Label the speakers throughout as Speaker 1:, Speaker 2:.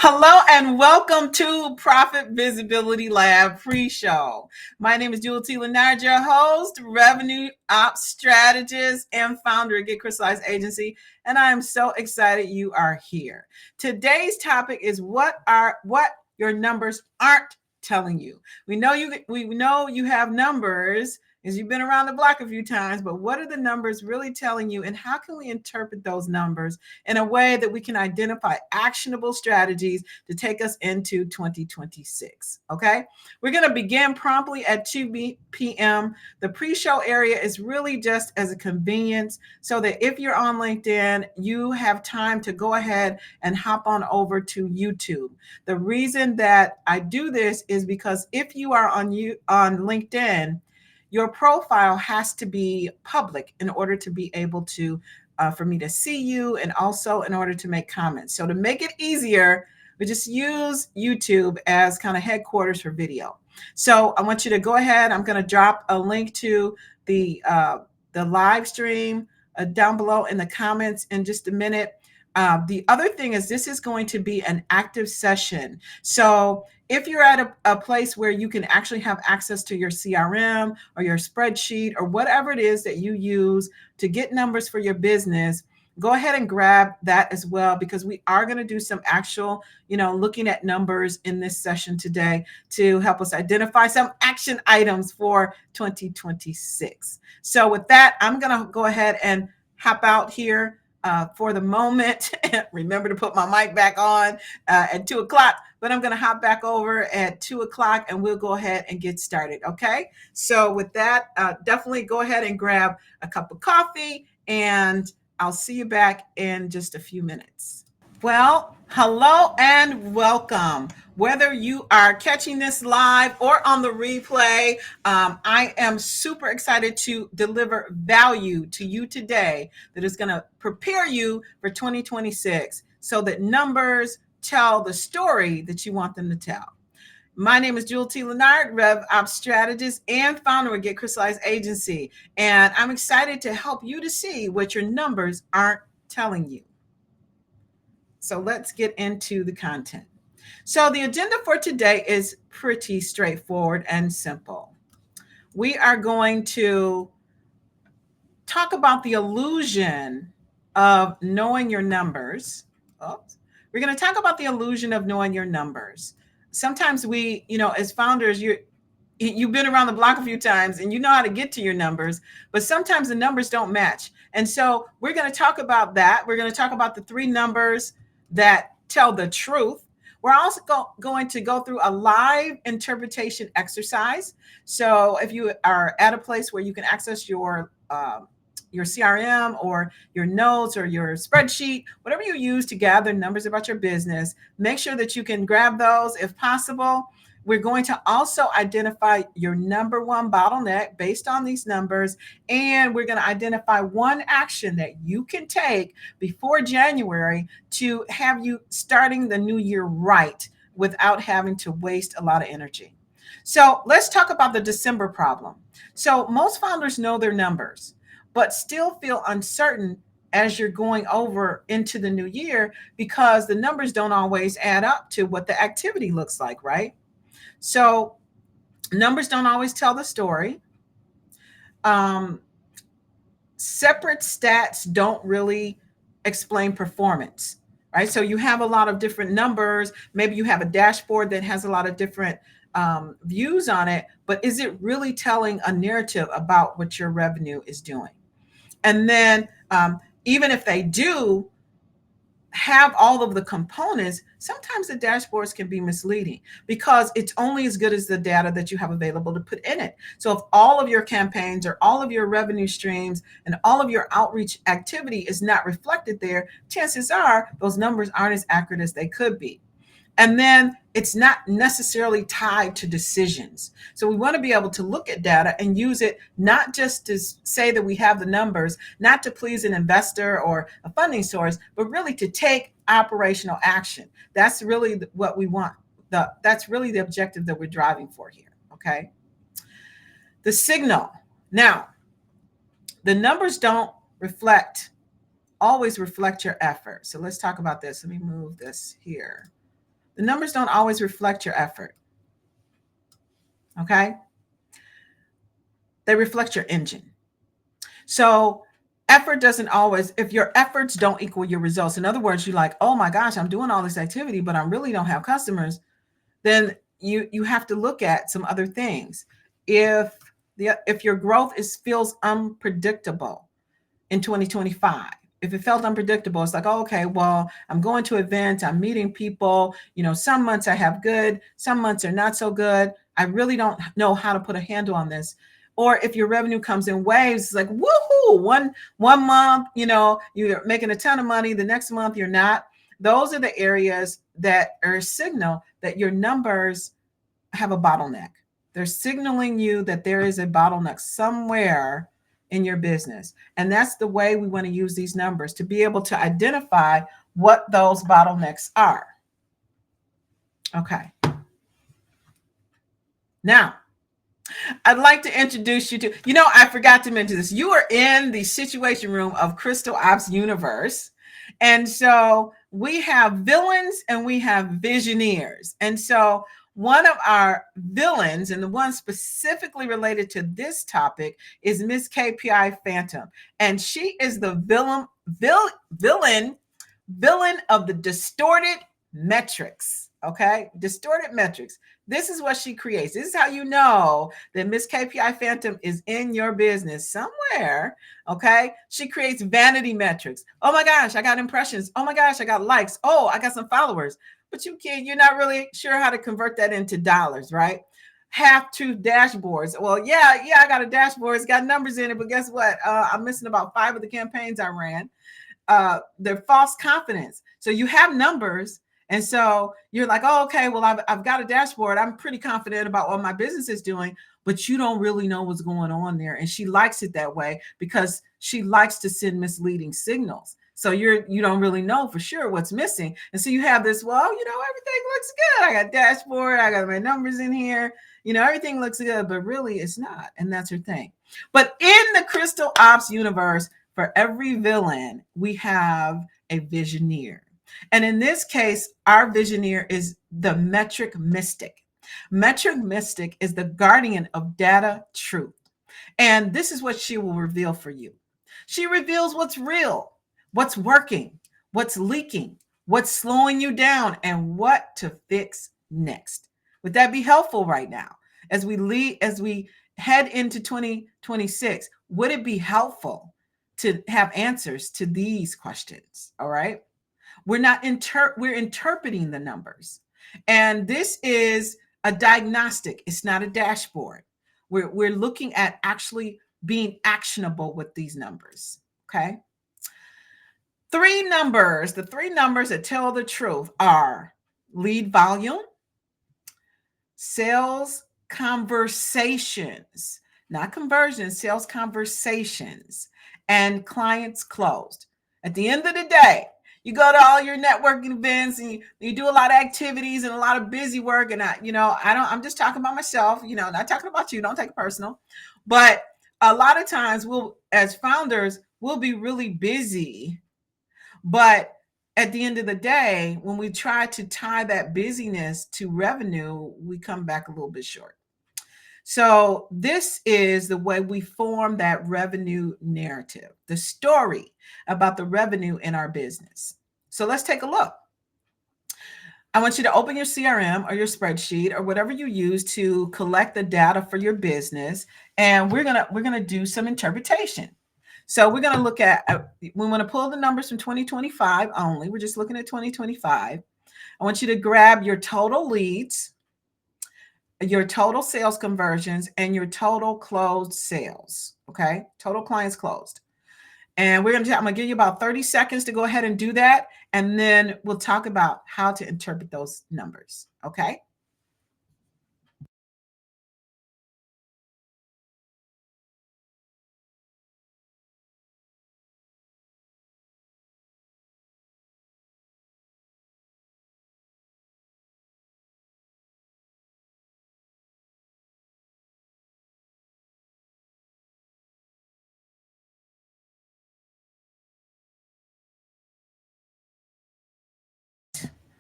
Speaker 1: Hello and welcome to Profit Visibility Lab pre-show. My name is Jewel T. Leonard, your host, revenue ops strategist, and founder of Get Crystalized Agency. And I am so excited you are here. Today's topic is what your numbers aren't telling you. We know you have numbers because you've been around the block a few times, but what are the numbers really telling you, and how can we interpret those numbers in a way that we can identify actionable strategies to take us into 2026. Okay, we're going to begin promptly at 2 p.m. The pre-show area is really just as a convenience so that if you're on LinkedIn, you have time to go ahead and hop on over to YouTube. The reason that I do this is because if you are on LinkedIn, your profile has to be public in order to be able to for me to see you, and also in order to make comments. So to make it easier, we just use YouTube as kind of headquarters for video. So I want you to go ahead. I'm going to drop a link to the live stream down below in the comments in just a minute. The other thing is this is going to be an active session. So if you're at a place where you can actually have access to your CRM or your spreadsheet or whatever it is that you use to get numbers for your business, go ahead and grab that as well, because we are going to do some actual, looking at numbers in this session today to help us identify some action items for 2026. So with that, I'm going to go ahead and hop out here for the moment. Remember to put my mic back on at 2 o'clock, but I'm going to hop back over at 2 o'clock and we'll go ahead and get started. Okay. So with that, definitely go ahead and grab a cup of coffee, and I'll see you back in just a few minutes. Well, hello and welcome. Whether you are catching this live or on the replay, I am super excited to deliver value to you today that is going to prepare you for 2026 so that numbers tell the story that you want them to tell. My name is Jewel T. Leonard, Rev Ops Strategist and founder of Get Crystalized Agency. And I'm excited to help you to see what your numbers aren't telling you. So let's get into the content. So the agenda for today is pretty straightforward and simple. We are going to talk about the illusion of knowing your numbers. We're going to talk about the illusion of knowing your numbers. Sometimes we, as founders, you've been around the block a few times and you know how to get to your numbers, but sometimes the numbers don't match. And so we're going to talk about that. We're going to talk about the 3 numbers that tell the truth. We're also going to go through a live interpretation exercise. So if you are at a place where you can access your CRM or your notes or your spreadsheet, whatever you use to gather numbers about your business, make sure that you can grab those if possible. We're going to also identify your number one bottleneck based on these numbers, and we're going to identify one action that you can take before January to have you starting the new year right without having to waste a lot of energy. So let's talk about the December problem. So most founders know their numbers, but still feel uncertain as you're going over into the new year because the numbers don't always add up to what the activity looks like, right? So numbers don't always tell the story. Separate stats don't really explain performance, right? So you have a lot of different numbers. Maybe you have a dashboard that has a lot of different views on it, but is it really telling a narrative about what your revenue is doing? And then even if they do have all of the components, sometimes the dashboards can be misleading because it's only as good as the data that you have available to put in it. So if all of your campaigns or all of your revenue streams and all of your outreach activity is not reflected there, chances are those numbers aren't as accurate as they could be. And then it's not necessarily tied to decisions. So we want to be able to look at data and use it not just to say that we have the numbers, not to please an investor or a funding source, but really to take operational action. That's really what we want. That's really the objective that we're driving for here. Okay. The signal. Now, the numbers don't always reflect your effort. So let's talk about this. Let me move this here. The numbers don't always reflect your effort. Okay. They reflect your engine. So effort doesn't always, if your efforts don't equal your results, in other words, you're like, oh my gosh, I'm doing all this activity, but I really don't have customers, then you have to look at some other things. If if your growth feels unpredictable in 2025, if it felt unpredictable, it's like, oh, okay, well, I'm going to events, I'm meeting people, some months I have good, some months are not so good. I really don't know how to put a handle on this. Or if your revenue comes in waves, it's like, woohoo, one month, you're making a ton of money, the next month you're not. Those are the areas that are a signal that your numbers have a bottleneck. They're signaling you that there is a bottleneck somewhere in your business. And that's the way we want to use these numbers, to be able to identify what those bottlenecks are. Okay. Now, I'd like to introduce you to, I forgot to mention this. You are in the situation room of Crystalized universe. And so we have villains and we have visioneers. And so one of our villains, and the one specifically related to this topic, is Miss KPI Phantom. And she is the villain of the distorted metrics. Okay, distorted metrics. This is what she creates. This is how you know that Miss KPI Phantom is in your business somewhere. Okay, she creates vanity metrics. Oh my gosh, I got impressions. Oh my gosh, I got likes. Oh, I got some followers. But you're not really sure how to convert that into dollars, right? Half-truth dashboards. Well, yeah, I got a dashboard. It's got numbers in it, but guess what? I'm missing about 5 of the campaigns I ran. They're false confidence. So you have numbers, and so you're like, oh, okay, well, I've got a dashboard. I'm pretty confident about what my business is doing, but you don't really know what's going on there. And she likes it that way because she likes to send misleading signals. So you don't really know for sure what's missing. And so you have this, well, everything looks good. I got dashboard. I got my numbers in here. Everything looks good, but really it's not. And that's her thing. But in the Crystal Ops universe, for every villain, we have a visioneer. And in this case, our visioneer is the metric mystic. Metric mystic is the guardian of data truth. And this is what she will reveal for you. She reveals what's real, what's working, what's leaking, what's slowing you down, and what to fix next. Would that be helpful right now? As we head into 2026, would it be helpful to have answers to these questions? All right. We're interpreting the numbers. And this is a diagnostic. It's not a dashboard. We're looking at actually being actionable with these numbers. Okay. The three numbers that tell the truth are lead volume, sales conversations, not conversions, sales conversations, and clients closed. At the end of the day, you go to all your networking events and you do a lot of activities and a lot of busy work. And I'm just talking about myself, not talking about you. Don't take it personal. But a lot of times as founders, we'll be really busy. But at the end of the day, when we try to tie that busyness to revenue, we come back a little bit short. So this is the way we form that revenue narrative, the story about the revenue in our business. So let's take a look. I want you to open your CRM or your spreadsheet or whatever you use to collect the data for your business, and we're gonna do some interpretation. So we're going to look at, we want to pull the numbers from 2025 only. We're just looking at 2025. I want you to grab your total leads, your total sales conversions, and your total closed sales. Okay. Total clients closed. And I'm going to give you about 30 seconds to go ahead and do that. And then we'll talk about how to interpret those numbers. Okay.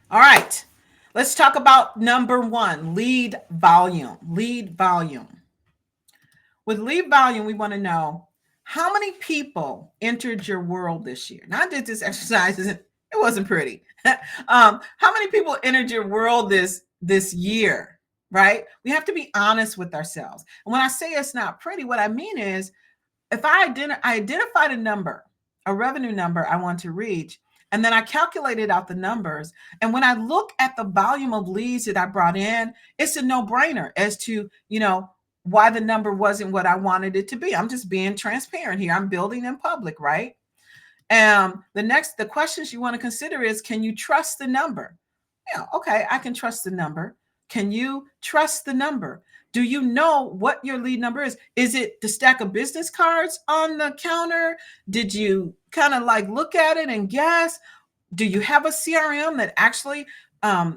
Speaker 1: All right. Let's talk about number one, lead volume. Lead volume. With lead volume, we want to know how many people entered your world this year. Now, I did this exercise, it wasn't pretty. How many people entered your world this year, right? We have to be honest with ourselves. And when I say it's not pretty, what I mean is if I identified a number, a revenue number I want to reach, and then I calculated out the numbers. And when I look at the volume of leads that I brought in, it's a no-brainer as to, why the number wasn't what I wanted it to be. I'm just being transparent here. I'm building in public, right? The questions you want to consider is, can you trust the number? Yeah, okay, I can trust the number. Can you trust the number? Do you know what your lead number is? Is it the stack of business cards on the counter? Did you kind of like look at it and guess? Do you have a CRM that actually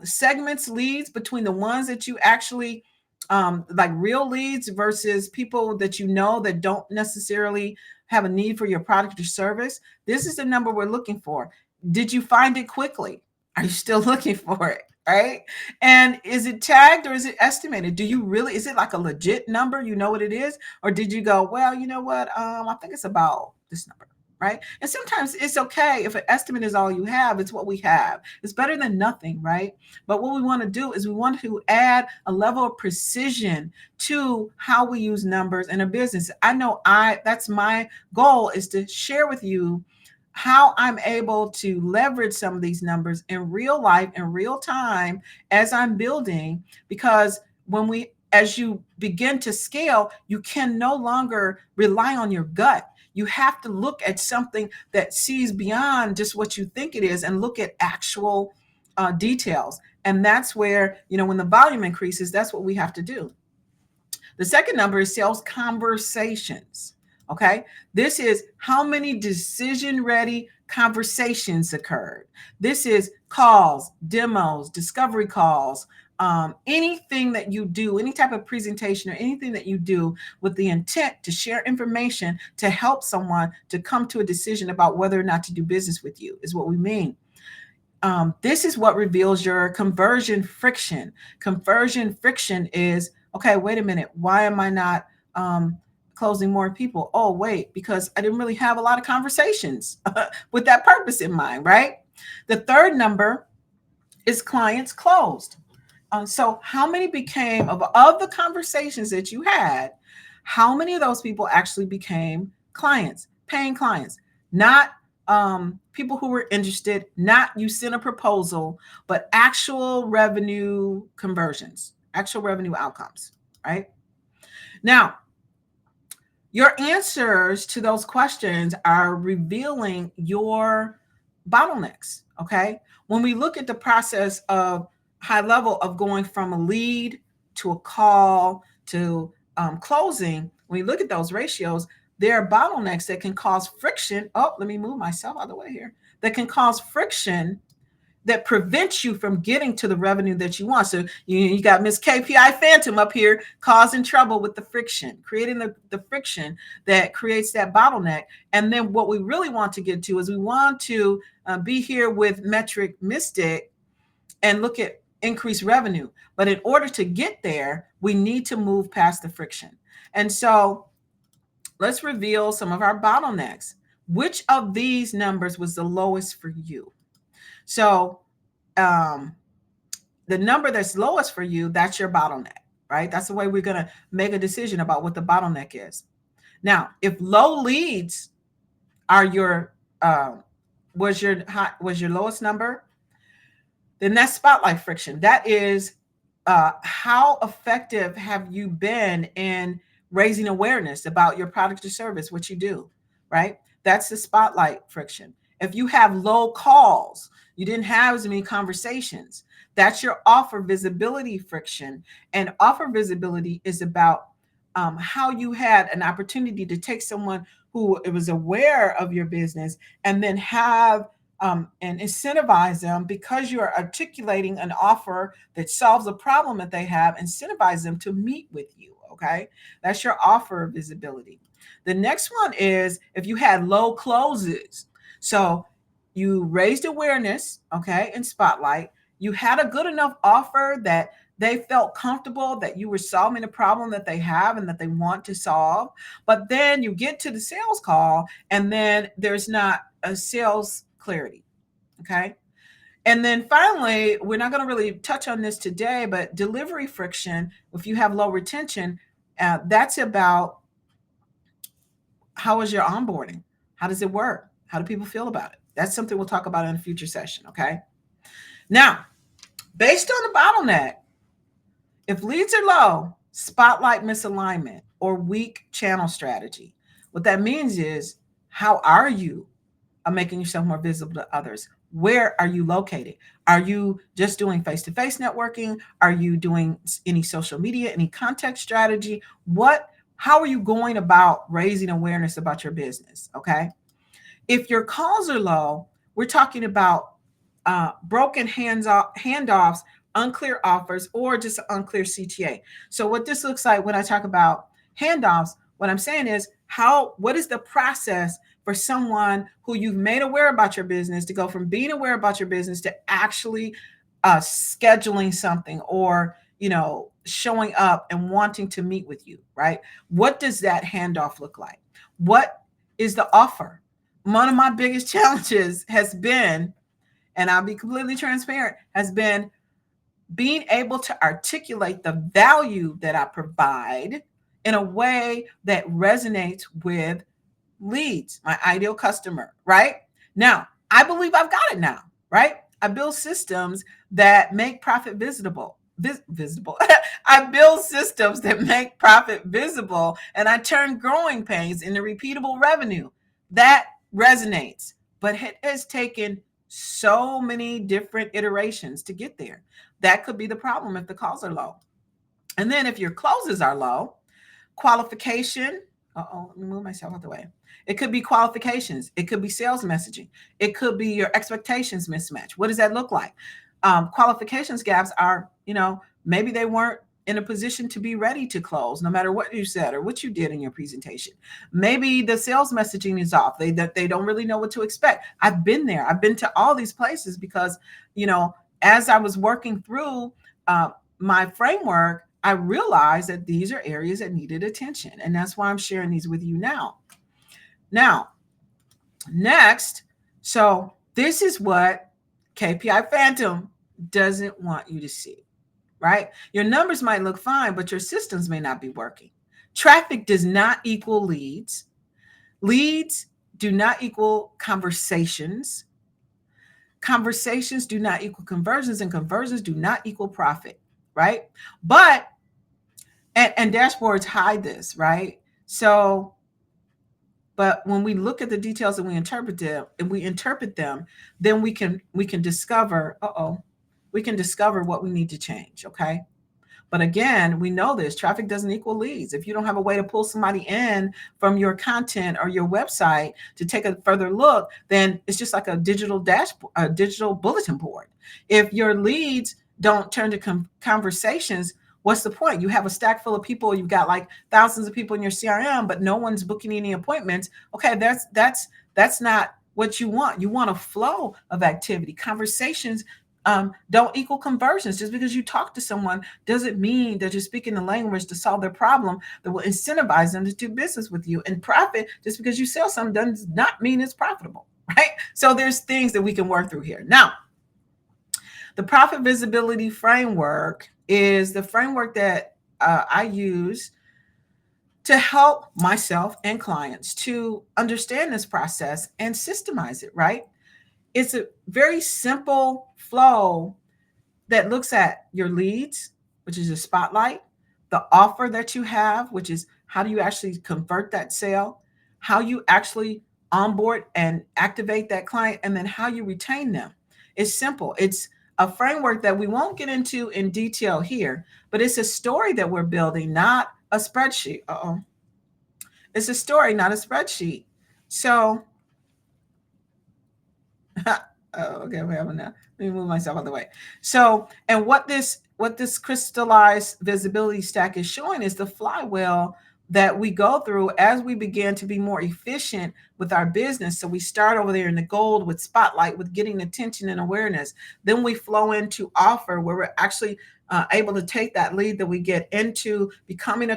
Speaker 1: segments leads between the ones that you actually like real leads versus people that you know that don't necessarily have a need for your product or service? This is the number we're looking for. Did you find it quickly? Are you still looking for it? Right? And is it tagged or is it estimated? Is it like a legit number? You know what it is? Or did you go, well, you know what? I think it's about this number. Right? And sometimes it's okay if an estimate is all you have, it's what we have. It's better than nothing, right? But what we want to do is we want to add a level of precision to how we use numbers in a business. I know that's my goal, is to share with you how I'm able to leverage some of these numbers in real life, in real time, as I'm building, because as you begin to scale, you can no longer rely on your gut. You have to look at something that sees beyond just what you think it is and look at actual details. And that's where, when the volume increases, that's what we have to do. The second number is sales conversations. Okay. This is how many decision-ready conversations occurred. This is calls, demos, discovery calls, anything that you do, any type of presentation or anything that you do with the intent to share information to help someone to come to a decision about whether or not to do business with you is what we mean. This is what reveals your conversion friction. Conversion friction is, okay, wait a minute. Why am I not closing more people? Oh, wait, because I didn't really have a lot of conversations with that purpose in mind, right? The third number is clients closed. So how many became of the conversations that you had, how many of those people actually became clients, paying clients, not people who were interested, not you sent a proposal, but actual revenue conversions, actual revenue outcomes, right? Now, your answers to those questions are revealing your bottlenecks, okay? When we look at the process of high level of going from a lead to a call to closing, when you look at those ratios, there are bottlenecks that can cause friction. Oh, let me move myself out of the way here. That can cause friction that prevents you from getting to the revenue that you want. So you got Miss KPI Phantom up here causing trouble with the friction, creating the friction that creates that bottleneck. And then what we really want to get to is we want to be here with Metric Mystic and look at increased revenue. But in order to get there, we need to move past the friction. And so let's reveal some of our bottlenecks. Which of these numbers was the lowest for you? So the number that's lowest for you, that's your bottleneck, right? That's the way we're going to make a decision about what the bottleneck is. Now, if low leads are was your lowest number, then that's spotlight friction. That is how effective have you been in raising awareness about your product or service, what you do, right? That's the spotlight friction. If you have low calls, you didn't have as many conversations, that's your offer visibility friction. And offer visibility is about how you had an opportunity to take someone who was aware of your business and then have and incentivize them because you are articulating an offer that solves a problem that they have, incentivize them to meet with you, okay? That's your offer visibility. The next one is if you had low closes. So you raised awareness, okay, in Spotlight. You had a good enough offer that they felt comfortable that you were solving a problem that they have and that they want to solve. But then you get to the sales call and then there's not a sales clarity. Okay. And then finally, we're not going to really touch on this today, but delivery friction, if you have low retention, that's about how is your onboarding? How does it work? How do people feel about it? That's something we'll talk about in a future session. Okay. Now, based on the bottleneck, if leads are low, spotlight misalignment or weak channel strategy. What that means is, how are you making yourself more visible to others? Where are you located? Are you just doing face-to-face networking? Are you doing any social media, any content strategy? How are you going about raising awareness about your business? Okay. If your calls are low, we're talking about broken handoffs, unclear offers, or just unclear CTA. So what this looks like when I talk about handoffs, what I'm saying is what is the process for someone who you've made aware about your business to go from being aware about your business to actually scheduling something or showing up and wanting to meet with you, right? What does that handoff look like? What is the offer? One of my biggest challenges has been, and I'll be completely transparent, has been being able to articulate the value that I provide in a way that resonates with leads, my ideal customer, right? Now, I believe I've got it now, right? I build systems that make profit visible. I build systems that make profit visible, and I turn growing pains into repeatable revenue. That resonates, but it has taken so many different iterations to get there. That could be the problem if the calls are low. And then if your closes are low, qualification. Let me move myself out the way. It could be qualifications. It could be sales messaging. It could be your expectations mismatch. What does that look like? Qualifications gaps are, maybe they weren't in a position to be ready to close, no matter what you said or what you did in your presentation. Maybe the sales messaging is off. They don't really know what to expect. I've been there. I've been to all these places because, as I was working through my framework, I realized that these are areas that needed attention. And that's why I'm sharing these with you now. Now, next, so this is what KPI Phantom doesn't want you to see, right? Your numbers might look fine, but your systems may not be working. Traffic does not equal leads. Leads do not equal conversations. Conversations do not equal conversions, and conversions do not equal profit, right? But, and dashboards hide this, right? So, but when we look at the details and we interpret them, then we can discover, we can discover what we need to change, okay? But again, we know this, traffic doesn't equal leads. If you don't have a way to pull somebody in from your content or your website to take a further look, then it's just like a digital dashboard, a digital bulletin board. If your leads don't turn to conversations, what's the point? You have a stack full of people, you've got like thousands of people in your CRM, but no one's booking any appointments. Okay, that's not what you want. You want a flow of activity. Conversations don't equal conversions. Just because you talk to someone doesn't mean that you're speaking the language to solve their problem that will incentivize them to do business with you. And profit, just because you sell something does not mean it's profitable, right? So there's things that we can work through here. Now, the profit visibility framework is the framework that I use to help myself and clients to understand this process and systemize it, right? It's a very simple flow that looks at your leads, which is your spotlight, the offer that you have, which is how do you actually convert that sale, how you actually onboard and activate that client, and then how you retain them. It's simple. It's a framework that we won't get into in detail here, but it's a story that we're building, not a spreadsheet. It's a story, not a spreadsheet. So, okay, we have now. Let me move myself out of the way. So, and what this crystallized visibility stack is showing is the flywheel that we go through as we begin to be more efficient with our business. So we start over there in the gold with spotlight, with getting attention and awareness. Then we flow into offer, where we're actually able to take that lead that we get into becoming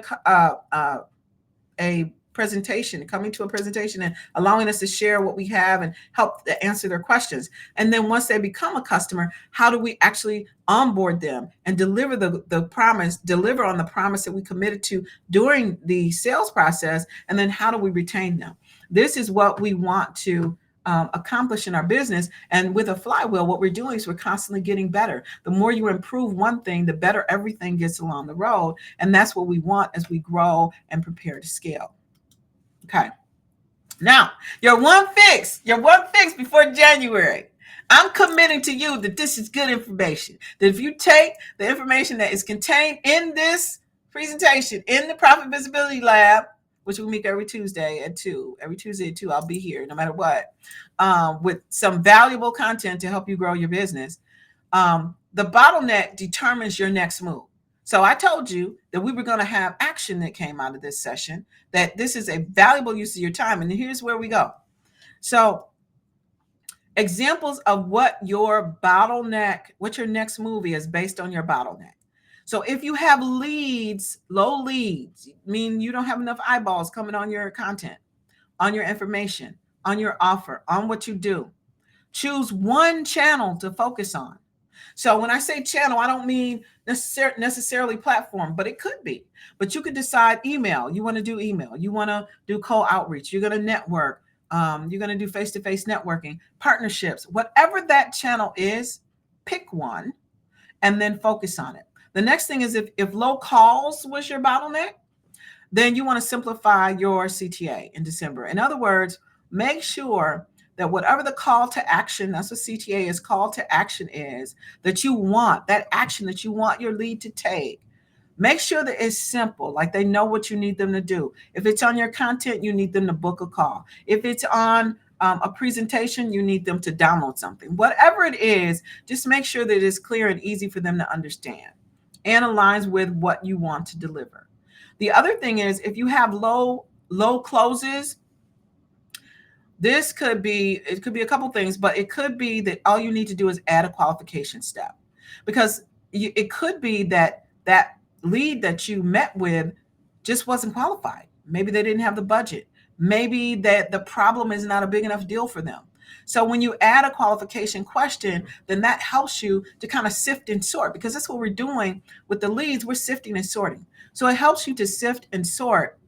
Speaker 1: a presentation, coming to a presentation and allowing us to share what we have and help to answer their questions. And then once they become a customer, how do we actually onboard them and deliver the promise, deliver on the promise that we committed to during the sales process? And then how do we retain them? This is what we want to accomplish in our business. And with a flywheel, what we're doing is we're constantly getting better. The more you improve one thing, the better everything gets along the road. And that's what we want as we grow and prepare to scale. Okay. Now, your one fix before January. I'm committing to you that this is good information. That if you take the information that is contained in this presentation in the Profit Visibility Lab, which we meet every Tuesday at 2, I'll be here no matter what, with some valuable content to help you grow your business. The bottleneck determines your next move. So I told you that we were going to have action that came out of this session, that this is a valuable use of your time. And here's where we go. So examples of what your next move is based on your bottleneck. So if you have leads, low leads, mean you don't have enough eyeballs coming on your content, on your information, on your offer, on what you do, choose one channel to focus on. So when I say channel, I don't mean necessarily platform, but it could be. But you could decide email. You want to do email. You want to do cold outreach. You're going to network. You're going to do face-to-face networking, partnerships, whatever that channel is, pick one and then focus on it. The next thing is if low calls was your bottleneck, then you want to simplify your CTA in December. In other words, make sure that whatever the call to action, that's what CTA is, call to action is, that you want, that action that you want your lead to take. Make sure that it's simple, like they know what you need them to do. If it's on your content, you need them to book a call. If it's on a presentation, you need them to download something. Whatever it is, just make sure that it's clear and easy for them to understand and aligns with what you want to deliver. The other thing is, if you have low closes, it could be a couple things, but it could be that all you need to do is add a qualification step, because it could be that lead that you met with just wasn't qualified. Maybe they didn't have the budget. Maybe that the problem is not a big enough deal for them. So when you add a qualification question, then that helps you to kind of sift and sort, because that's what we're doing with the leads. We're sifting and sorting. So it helps you to sift and sort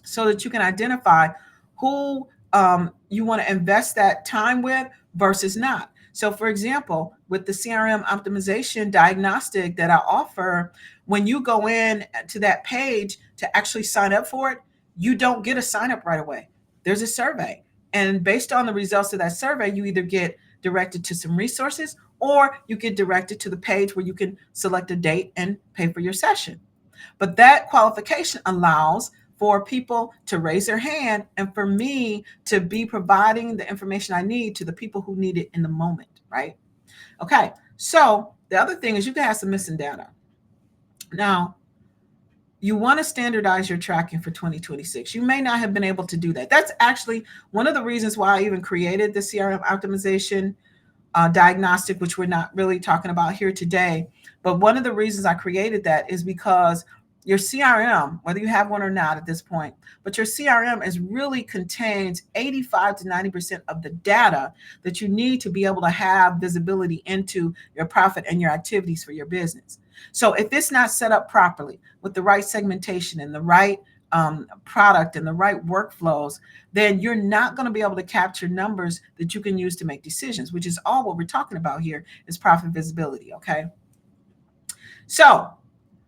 Speaker 1: so that you can identify who you want to invest that time with versus not. So for example, with the CRM optimization diagnostic that I offer, when you go in to that page to actually sign up for it, you don't get a sign up right away. There's a survey. And based on the results of that survey, you either get directed to some resources or you get directed to the page where you can select a date and pay for your session. But that qualification allows for people to raise their hand and for me to be providing the information I need to the people who need it in the moment, right? Okay, so the other thing is you can have some missing data. Now, you want to standardize your tracking for 2026. You may not have been able to do that. That's actually one of the reasons why I even created the CRM optimization diagnostic, which we're not really talking about here today. But one of the reasons I created that is because your CRM, whether you have one or not at this point, but your CRM is really contains 85 to 90% of the data that you need to be able to have visibility into your profit and your activities for your business. So if it's not set up properly with the right segmentation and the right product and the right workflows, then you're not going to be able to capture numbers that you can use to make decisions, which is all what we're talking about here is profit visibility, okay? So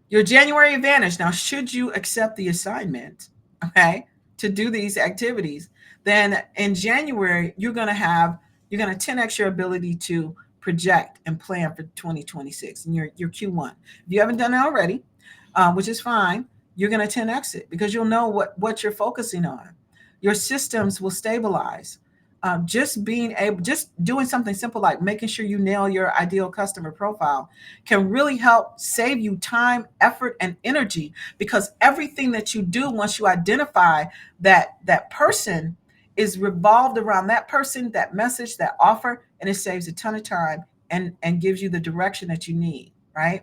Speaker 1: your January advantage. Now, should you accept the assignment, okay, to do these activities, then in January, you're going to 10x your ability to project and plan for 2026 in your Q1. If you haven't done that already, which is fine, you're going to 10x it because you'll know what you're focusing on. Your systems will stabilize. just doing something simple like making sure you nail your ideal customer profile can really help save you time, effort, and energy, because everything that you do once you identify that person is revolved around that person, that message, that offer, and it saves a ton of time and gives you the direction that you need, right?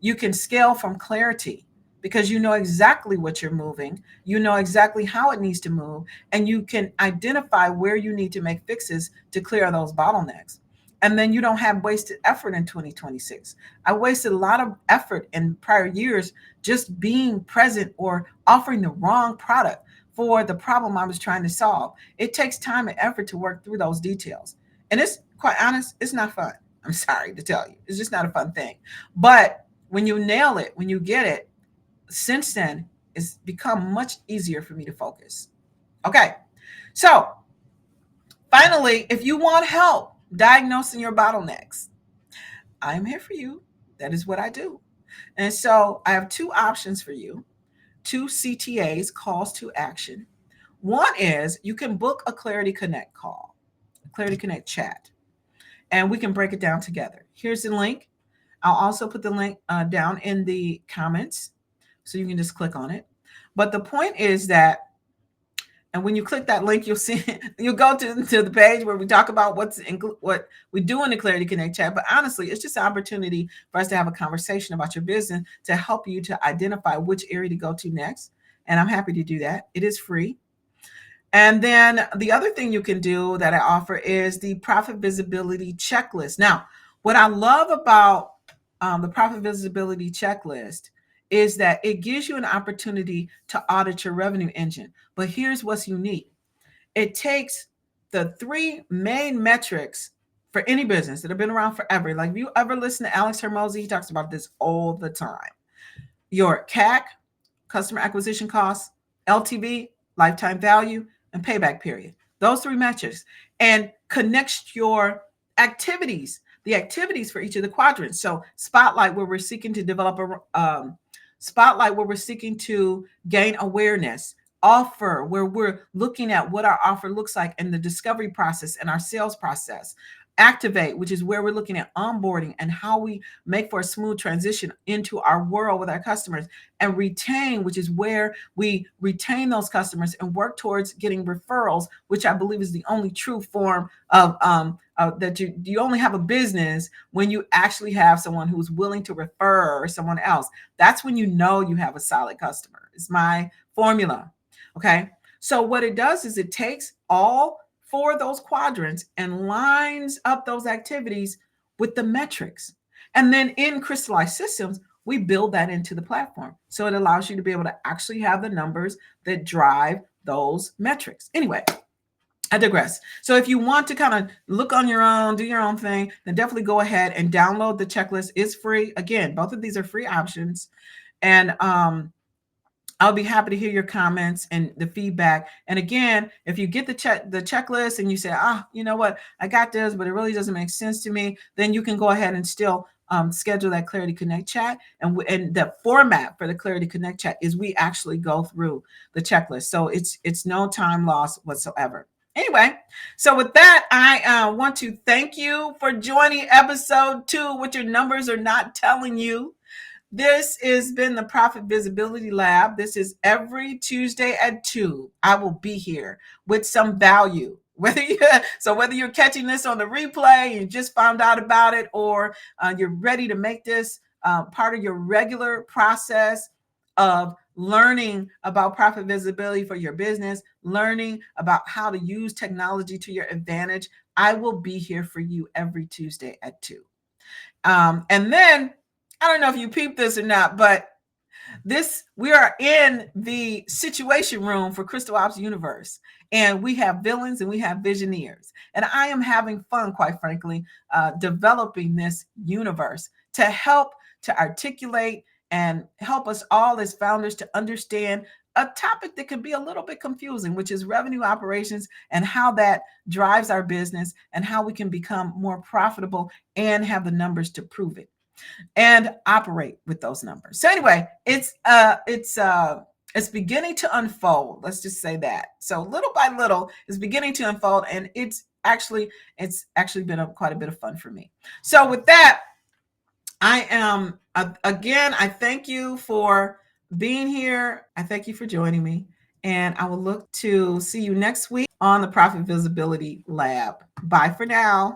Speaker 1: You can scale from clarity because you know exactly what you're moving, you know exactly how it needs to move, and you can identify where you need to make fixes to clear those bottlenecks. And then you don't have wasted effort in 2026. I wasted a lot of effort in prior years just being present or offering the wrong product for the problem I was trying to solve. It takes time and effort to work through those details. And it's quite honest, it's not fun. I'm sorry to tell you, it's just not a fun thing. But when you nail it, when you get it, since then, it's become much easier for me to focus. Okay. So finally, if you want help diagnosing your bottlenecks, I'm here for you. That is what I do. And so I have two options for you, two CTAs, calls to action. One is you can book a Clarity Connect call, a Clarity Connect chat, and we can break it down together. Here's the link. I'll also put the link down in the comments so you can just click on it. But the point is that, and when you click that link, you'll see, you'll go to the page where we talk about what we do in the Clarity Connect chat. But honestly, it's just an opportunity for us to have a conversation about your business to help you to identify which area to go to next. And I'm happy to do that. It is free. And then the other thing you can do that I offer is the profit visibility checklist. Now, what I love about the profit visibility checklist is that it gives you an opportunity to audit your revenue engine. But here's what's unique. It takes the three main metrics for any business that have been around forever. Like if you ever listen to Alex Hermosi, he talks about this all the time. Your CAC, customer acquisition costs, LTV, lifetime value, and payback period. Those three metrics. And connects your activities, the activities for each of the quadrants. So spotlight, where we're seeking to develop spotlight, where we're seeking to gain awareness. Offer, where we're looking at what our offer looks like in the discovery process and our sales process. Activate, which is where we're looking at onboarding and how we make for a smooth transition into our world with our customers. And retain, which is where we retain those customers and work towards getting referrals, which I believe is the only true form of that you only have a business when you actually have someone who's willing to refer someone else. That's when you know you have a solid customer. It's my formula. Okay. So what it does is it takes all four of those quadrants and lines up those activities with the metrics. And then in Crystalized systems, we build that into the platform. So it allows you to be able to actually have the numbers that drive those metrics. Anyway, I digress. So if you want to kind of look on your own, do your own thing, then definitely go ahead and download the checklist. It's free. Again, both of these are free options. And I'll be happy to hear your comments and the feedback. And again, if you get the checklist and you say, you know what, I got this, but it really doesn't make sense to me, then you can go ahead and still schedule that Clarity Connect chat. And the format for the Clarity Connect chat is we actually go through the checklist. So it's no time loss whatsoever. Anyway, so with that, I want to thank you for joining episode 2, what your numbers are not telling you. This has been the Profit Visibility Lab. This is every Tuesday at 2. I will be here with some value. Whether you're catching this on the replay and you just found out about it, or you're ready to make this part of your regular process of learning about profit visibility for your business, learning about how to use technology to your advantage, I will be here for you every Tuesday at 2. And then, I don't know if you peeped this or not, but we are in the situation room for Crystal Ops Universe, and we have villains and we have visioneers. And I am having fun, quite frankly, developing this universe to help to articulate and help us all as founders to understand a topic that can be a little bit confusing, which is revenue operations and how that drives our business and how we can become more profitable and have the numbers to prove it and operate with those numbers. So anyway, it's It's beginning to unfold. Let's just say that. So little by little, it's beginning to unfold, and it's actually been quite a bit of fun for me. So with that, I am again. I thank you for being here. I thank you for joining me, and I will look to see you next week on the Profit Visibility Lab. Bye for now.